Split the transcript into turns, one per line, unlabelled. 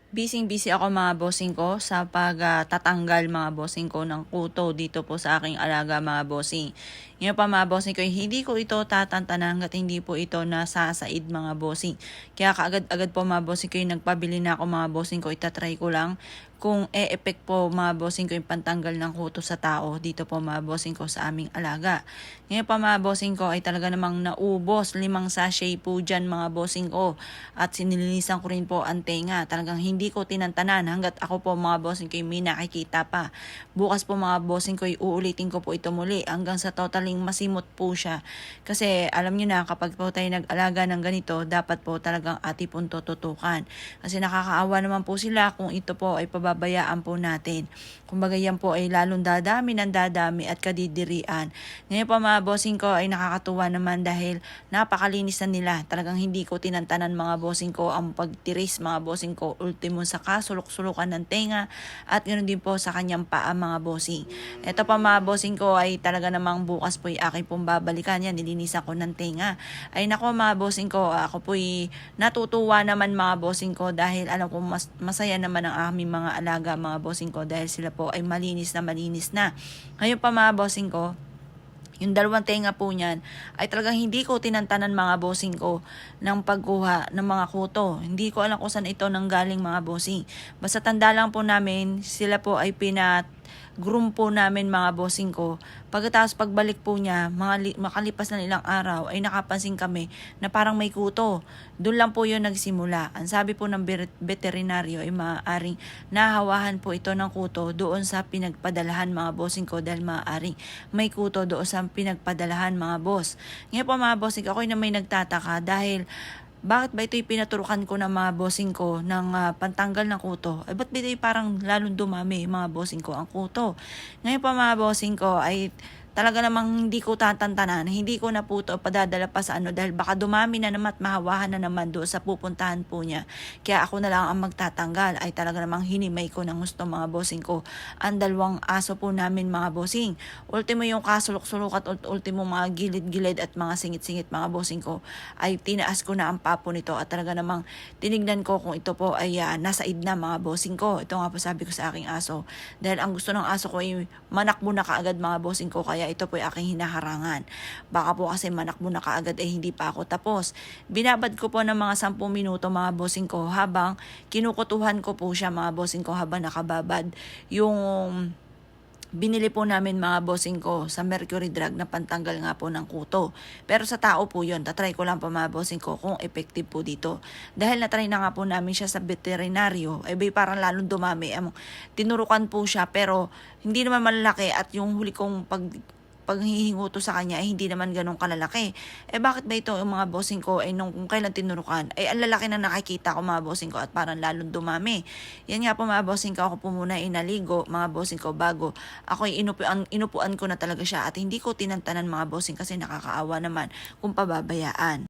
Busy ako mga bossing ko sa pagtatanggal mga bossing ko ng kuto dito po sa aking alaga mga bossing. Ngayon pa mga bossing ko, hindi ko ito tatantanan hanggat hindi po ito nasasaid mga bossing. Kaya kaagad-agad po mga bossing ko yung nagpabili na ako mga bossing ko, itatry ko lang kung e-effect po mga bossing ko yung pantanggal ng kuto sa tao dito po mga bossing ko sa aming alaga. Ngayon pa mga bossing ko ay talaga namang naubos 5 sachet po dyan mga bossing ko at sinilinisan ko rin po ang tenga. Talagang hindi ko tinantanan hanggat ako po mga bossing ko may nakikita pa. Bukas po mga bossing ko uulitin ko po ito muli hanggang sa totaling masimot po siya. Kasi alam nyo na kapag po tayo nag-alaga ng ganito dapat po talagang ati pong tututukan. Kasi nakakaawa naman po sila kung ito po ay pababayaan po natin. Kumbaga yan po ay lalong dadami ng dadami at kadidirian. Ngayon po mga bossing ko ay nakakatuwa naman dahil napakalinis na nila. Talagang hindi ko tinantanan mga bossing ko ang pagtiris mga bossing ko. Ultimo sa kasulok-sulukan ng tenga at ganoon din po sa kanyang paa mga bossing. Ito pa mga bossing ko ay talaga namang bukas po ay aking pong babalikan yan. Nilinisan ko ng tenga. Ay nako mga bossing ko, ako po ay natutuwa naman mga bossing ko dahil alam ko masaya naman ang aming mga alaga mga bossing ko dahil sila po ay malinis na. Ngayon pa mga bossing ko, yung 2 tenga po niyan ay talagang hindi ko tinantanan mga bossing ko ng pagkuha ng mga kuto. Hindi ko alam kung saan ito nanggaling mga bossing. Basta tanda lang po namin, sila po ay groom po namin mga bossing ko. Pagkatapos pagbalik po niya, makalipas na ilang araw ay nakapansin kami na parang may kuto. Doon lang po yun nagsimula. Ang sabi po ng veterinaryo ay maaaring nahawahan po ito ng kuto doon sa pinagpadalahan mga bossing ko dahil maaaring may kuto doon sa pinagpadalahan mga boss. Ngayon po mga bossing ko, ako na may nagtataka dahil bakit ba ito'y pinaturukan ko ng mga bossing ko ng pantanggal ng kuto? Ay ba't ba ito'y parang lalong dumami mga bossing ko ang kuto? Ngayon pa mga bossing ko ay talaga namang hindi ko tatantanan, hindi ko na po ito padadala pa sa dahil baka dumami na naman at mahawahan na naman doon sa pupuntahan po niya. Kaya ako na lang ang magtatanggal ay talaga namang hinimay ko ng gusto mga bossing ko. Ang 2 aso po namin mga bossing. Ultimo yung kasulok-sulok at ultimo mga gilid-gilid at mga singit-singit mga bossing ko ay tinaas ko na ang papo nito at talaga namang tinignan ko kung ito po ay nasaid na mga bossing ko. Ito nga po sabi ko sa aking aso. Dahil ang gusto ng aso ko ay manakbo na kaagad mga bossing ko kaya ito po ay aking hinaharangan. Baka po kasi manakbo na kaagad ay hindi pa ako tapos. Binabad ko po ng mga 10 minuto mga bossing ko habang kinukutuhan ko po siya mga bossing ko habang nakababad yung binili po namin mga bossing ko sa Mercury Drug na pantanggal nga po ng kuto. Pero sa tao po yun, tatry ko lang po mga bossing ko kung effective po dito. Dahil natry na nga po namin siya sa veterinaryo, ay bay parang lalong dumami. Tinurukan po siya pero hindi naman malalaki at yung huli kong paghihingo to sa kanya ay hindi naman ganun kalalaki. Bakit ba ito yung mga bossing ko ay nung kung kailan tinurukan ay ang lalaki na nakikita ko mga bossing ko at parang lalong dumami. Yan nga po mga bossing ko, ako po muna inaligo mga bossing ko bago ako ay inupuan ko na talaga siya at hindi ko tinantanan mga bossing kasi nakakaawa naman kung pababayaan.